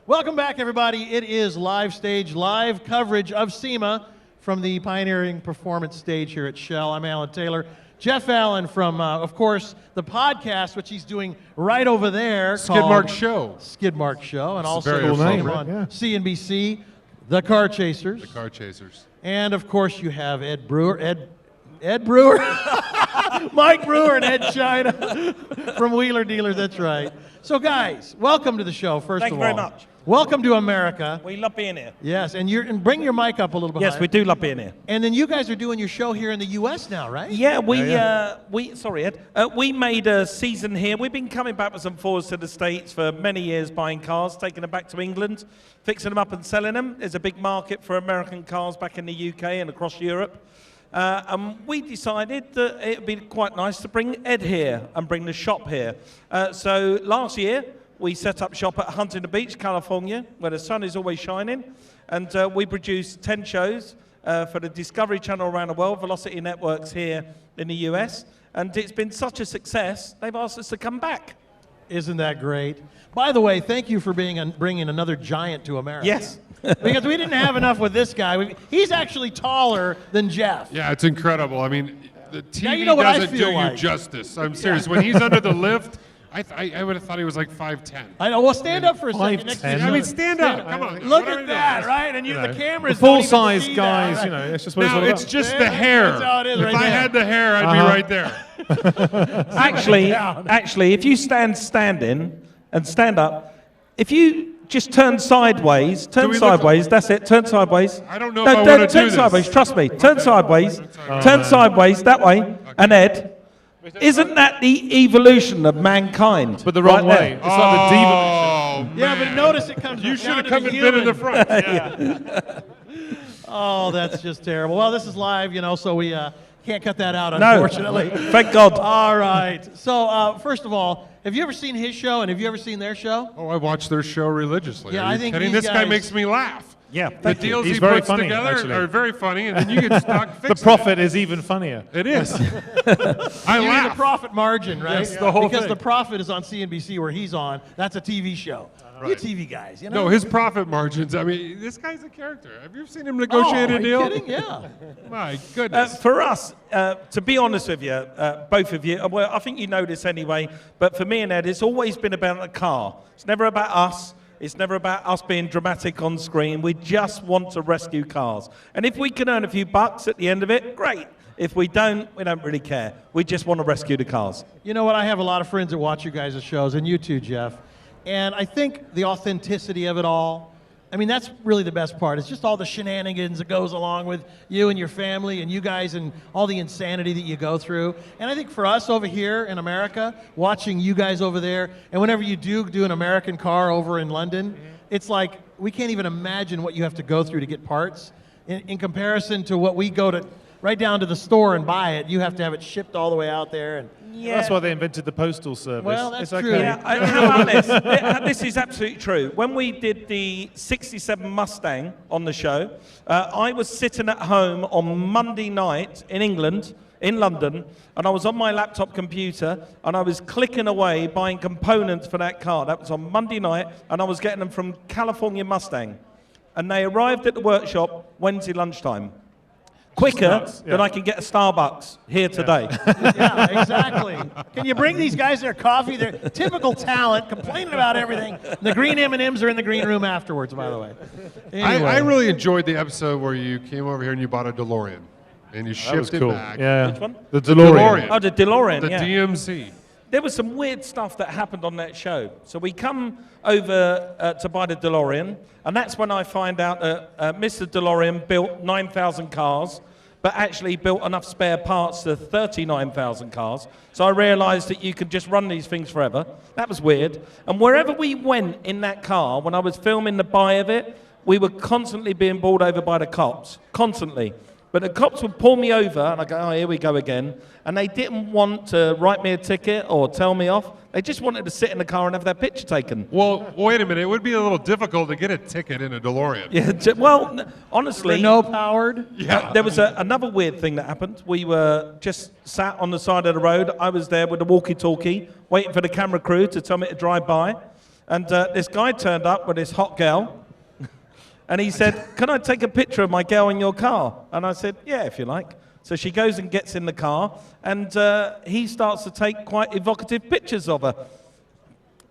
Welcome back, everybody. It is live stage, live coverage of SEMA from the pioneering performance stage here at Shell. I'm Alan Taylor. Jeff Allen from, of course, the podcast, which he's doing right over there. Skidmark Show. Skidmark Show. And It's also a very cool name, on right? CNBC, The Car Chasers. The Car Chasers. And, of course, you have Ed Brewer. Ed Brewer? Mike Brewer and Edd China from Wheeler Dealers. That's right. So, guys, welcome to the show, first of all. Thank you very much. Welcome to America. We love being here. Yes, and bring your mic up a little bit. Yes, we do love being here. And then you guys are doing your show here in the U.S. now, right? Yeah, sorry, Ed. We made a season here. We've been coming backwards and forwards to the States for many years, buying cars, taking them back to England, fixing them up and selling them. There's a big market for American cars back in the UK and across Europe. And we decided that it would be quite nice to bring Ed here and bring the shop here. So last year, we set up shop at Huntington Beach, California, where the sun is always shining. And we produced 10 shows for the Discovery Channel around the world, Velocity Networks here in the US. And it's been such a success, they've asked us to come back. Isn't that great? By the way, thank you for bringing another giant to America. Yes. Because we didn't have enough with this guy. He's actually taller than Jeff. Yeah, it's incredible. I mean, the TV you know what I doesn't feel do like. you justice. I'm serious. When he's under the lift, I would have thought he was like 5'10". I know. Well, stand up for a second. 5'10". I mean, stand up. Come on. Look What are at we that, doing? right? And the cameras The don't even full-size see guys, that, right? it's just what it's all No, about. it's just Yeah, the hair. that's how it is If right I there. had the hair, I'd be right there. Actually, if you stand standing and stand up, if you just turn sideways, we look like- that's it, turn sideways. I don't know if I wanna do turn this. sideways, trust me, turn sideways, turn sideways, that way, and Ed, isn't that the evolution of mankind? But the wrong Right way. there? It's like the devolution. Oh, Yeah, man. but notice it comes You should down have to come the and been in the human. front. Yeah. Oh, that's just terrible. Well, this is live, so we can't cut that out, No, unfortunately. thank God. All right. So, first of all, have you ever seen his show, and have you ever seen their show? Oh, I watch their show religiously. Yeah, Are I you think kidding? these This guy guys- makes me laugh. Yeah, The thank you. deals He's he very puts funny, together actually. are very funny, and then you get stuck fixing The profit is even funnier. It is. I You mean the laugh. profit margin, right? Yes, the whole because thing. the profit is on CNBC where he's on. That's a TV show. You Right. TV guys, No, his profit margins. I mean, this guy's a character. Have you ever seen him negotiate are a deal? you kidding? Yeah. My goodness. For us, to be honest with you, both of you, well, I think you know this anyway, but for me and Ed, it's always been about the car. It's never about us. It's never about us being dramatic on screen. We just want to rescue cars. And if we can earn a few bucks at the end of it, great. If we don't really care. We just want to rescue the cars. You know what? I have a lot of friends that watch you guys' shows, and you too, Jeff. And I think the authenticity of it all, I mean, that's really the best part. It's just all the shenanigans that goes along with you and your family and you guys and all the insanity that you go through. And I think for us over here in America, watching you guys over there, and whenever you do an American car over in London, it's like we can't even imagine what you have to go through to get parts. In comparison to what we go to right down to the store and buy it, you have to have it shipped all the way out there. And Yeah. That's why they invented the postal service. Well, that's it's true. okay. Yeah, how about this? This is absolutely true. When we did the 67 Mustang on the show, I was sitting at home on Monday night in England, in London, and I was on my laptop computer, and I was clicking away buying components for that car. That was on Monday night, and I was getting them from California Mustang. And they arrived at the workshop Wednesday lunchtime. Quicker nuts, yeah. than I can get a Starbucks here today. yeah, exactly. Can you bring these guys their coffee? They're typical talent, complaining about everything. The green M&Ms are in the green room afterwards, by the way. Anyway. I really enjoyed the episode where you came over here and you bought a DeLorean. And you That was shipped it cool. back. Yeah. Which one? The DeLorean. DeLorean. Oh, the DeLorean, The yeah. DMC. There was some weird stuff that happened on that show. So we come over to buy the DeLorean, and that's when I find out that Mr. DeLorean built 9,000 cars, but actually built enough spare parts to 39,000 cars. So I realized that you could just run these things forever. That was weird. And wherever we went in that car, when I was filming the buy of it, we were constantly being pulled over by the cops, constantly. But the cops would pull me over, and I go, oh, here we go again. And they didn't want to write me a ticket or tell me off. They just wanted to sit in the car and have their picture taken. Well, wait a minute. It would be a little difficult to get a ticket in a DeLorean. Yeah, well, honestly, Renault powered. Yeah. there was another weird thing that happened. We were just sat on the side of the road. I was there with the walkie-talkie, waiting for the camera crew to tell me to drive by. And this guy turned up with this hot girl. And he said, "Can I take a picture of my girl in your car?" And I said, "Yeah, if you like." So she goes and gets in the car, and he starts to take quite evocative pictures of her.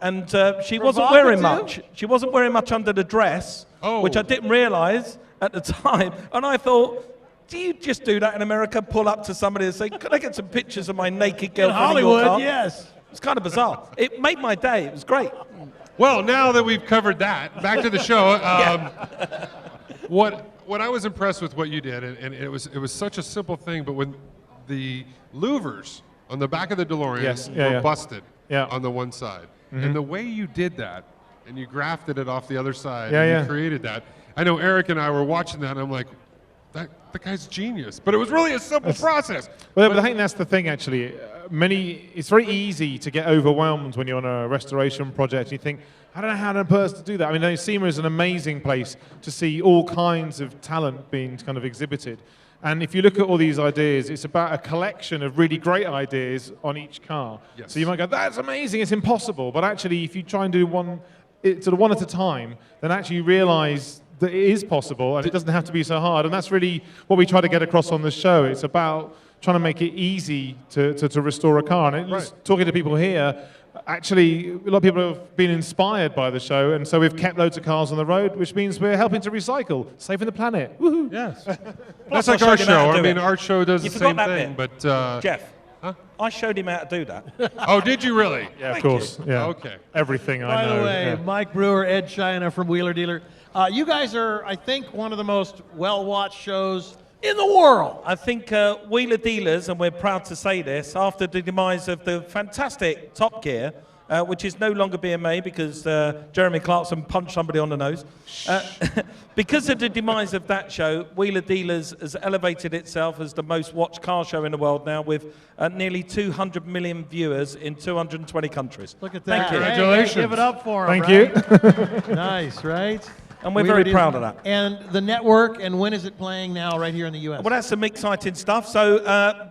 And she wasn't wearing much. She wasn't wearing much under the dress, which I didn't realise at the time. And I thought, do you just do that in America? Pull up to somebody and say, "Can I get some pictures of my naked girlfriend in your car?" Hollywood, yes. It's kind of bizarre. It made my day. It was great. Well, now that we've covered that, back to the show. What I was impressed with what you did, and it was such a simple thing, but when the louvers on the back of the DeLorean were busted on the one side, and the way you did that, and you grafted it off the other side, and you created that. I know Eric and I were watching that, and I'm like, the guy's genius. But it was really a simple process. Well, but I think that's the thing, actually. It's very easy to get overwhelmed when you're on a restoration project. You think, I don't know how I'm supposed to do that. I mean, SEMA is an amazing place to see all kinds of talent being kind of exhibited. And if you look at all these ideas, it's about a collection of really great ideas on each car. Yes. So you might go, that's amazing, it's impossible. But actually, if you try and do one at a time, then actually you realize that it is possible and it doesn't have to be so hard. And that's really what we try to get across on the show. It's about trying to make it easy to restore a car. And just talking to people here, actually, a lot of people have been inspired by the show, and so we've kept loads of cars on the road, which means we're helping to recycle, saving the planet. Woohoo! Yes. That's like our show. I mean, our show does the same thing, but... Jeff, I showed him how to do that. Oh, did you really? Yeah, of course. Yeah. Okay. Everything I By know. the way, Mike Brewer, Edd China from Wheeler Dealer. You guys are, I think, one of the most well-watched shows in the world. I think Wheeler Dealers, and we're proud to say this, after the demise of the fantastic Top Gear, which is no longer being made because Jeremy Clarkson punched somebody on the nose. Because of the demise of that show, Wheeler Dealers has elevated itself as the most watched car show in the world now, with nearly 200 million viewers in 220 countries. Look at that. Thank you. Congratulations. Hey, give it up for him. Thank you. Nice, right? And we're very proud of that. And the network, and when is it playing now right here in the U.S.? Well, that's some exciting stuff. So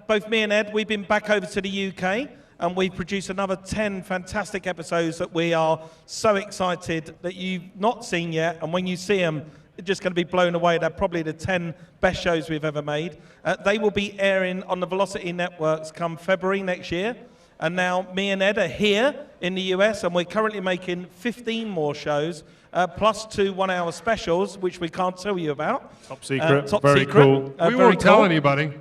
both me and Ed, we've been back over to the UK, and we've produced another 10 fantastic episodes that we are so excited that you've not seen yet. And when you see them, you're just going to be blown away. They're probably the 10 best shows we've ever made. They will be airing on the Velocity networks come February next year. And now me and Ed are here in the US, and we're currently making 15 more shows, plus 2 one-hour specials, which we can't tell you about. Top secret. Top Very secret. cool. We won't tell anybody.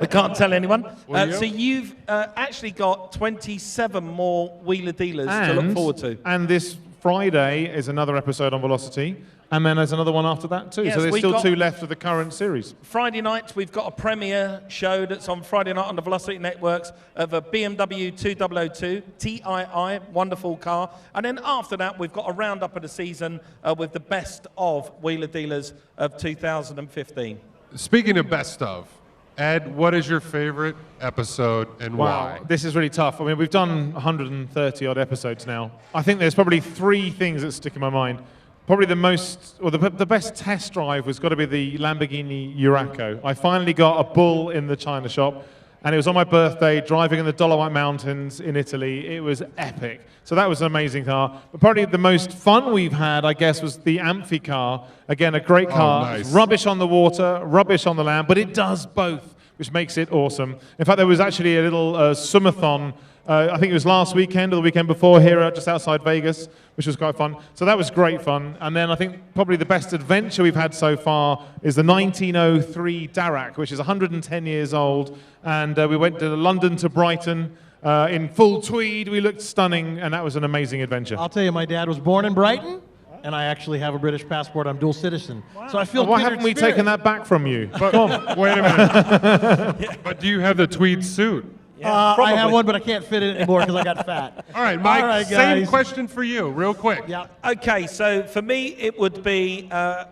We can't tell anyone. Will you? So you've actually got 27 more Wheeler Dealers to look forward to. And this Friday is another episode on Velocity, and then there's another one after that too. Yes, so there's we've still got- 2 left of the current series. Friday night, we've got a premiere show that's on Friday night on the Velocity Networks of a BMW 2002 TII, wonderful car. And then after that, we've got a roundup of the season with the best of Wheeler Dealers of 2015. Speaking of best of, Ed, what is your favorite episode and why? This is really tough. I mean, we've done 130 odd episodes now. I think there's probably 3 things that stick in my mind. Probably the best test drive was got to be the Lamborghini Huracan. I finally got a bull in the China shop, and it was on my birthday, driving in the Dolomite Mountains in Italy. It was epic. So that was an amazing car. But probably the most fun we've had, I guess, was the Amphi car. Again, a great car. Nice. Rubbish on the water, rubbish on the land, but it does both, which makes it awesome. In fact, there was actually a little sumathon, I think it was last weekend or the weekend before here, just outside Vegas, which was quite fun. So that was great fun. And then I think probably the best adventure we've had so far is the 1903 Darracq, which is 110 years old. And we went to London to Brighton in full tweed. We looked stunning, and that was an amazing adventure. I'll tell you, my dad was born in Brighton, and I actually have a British passport. I'm dual citizen. So I feel Why kindred haven't we spirit. taken that back from you? But, wait a minute. But do you have the tweed suit? I have one, but I can't fit it anymore because I got fat. All right, Mike, All right, same guys. question for you, real quick. Yeah. Okay, so for me, it would be the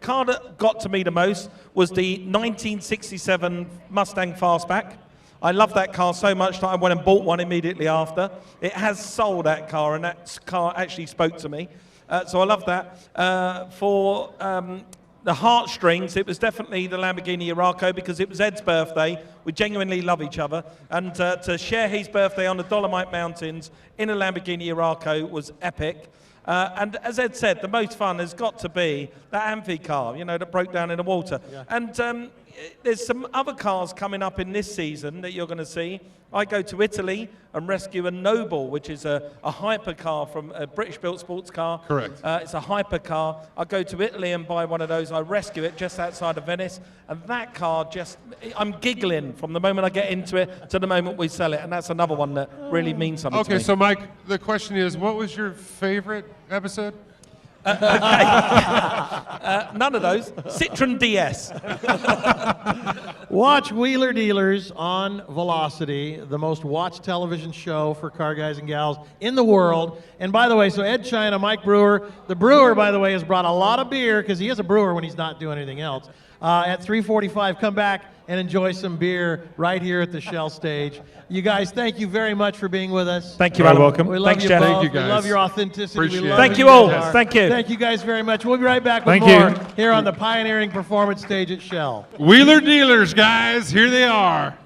car that got to me the most was the 1967 Mustang Fastback. I love that car so much that I went and bought one immediately after. It has sold, that car, and that car actually spoke to me. So I love that. For the heartstrings, it was definitely the Lamborghini Urraco because it was Ed's birthday. We genuinely love each other. And to share his birthday on the Dolomite Mountains in a Lamborghini Urraco was epic. And as Ed said, the most fun has got to be that Amphi car, that broke down in the water. Yeah. And there's some other cars coming up in this season that you're going to see. I go to Italy and rescue a Noble, which is a hypercar from a British-built sports car. Correct. It's a hypercar. I go to Italy and buy one of those. I rescue it just outside of Venice. And that car I'm giggling from the moment I get into it to the moment we sell it. And that's another one that really means something to me. Okay, so Mike, the question is, what was your favorite episode? None of those. Citroen DS. Watch Wheeler Dealers on Velocity, the most watched television show for car guys and gals in the world. And by the way, so Edd China, Mike Brewer. The brewer, by the way, has brought a lot of beer because he is a brewer when he's not doing anything else. At 3:45, come back and enjoy some beer right here at the Shell stage. You guys, thank you very much for being with us. Thank you, You're Adam. welcome. We love Thanks, you Jenny. both. Thank you, guys. We love your authenticity. Appreciate We it. love Thank who you all. guys are. Thank you. Thank you guys very much. We'll be right back with Thank more you. here on the Pioneering Performance stage at Shell. Wheeler Dealers, guys, here they are.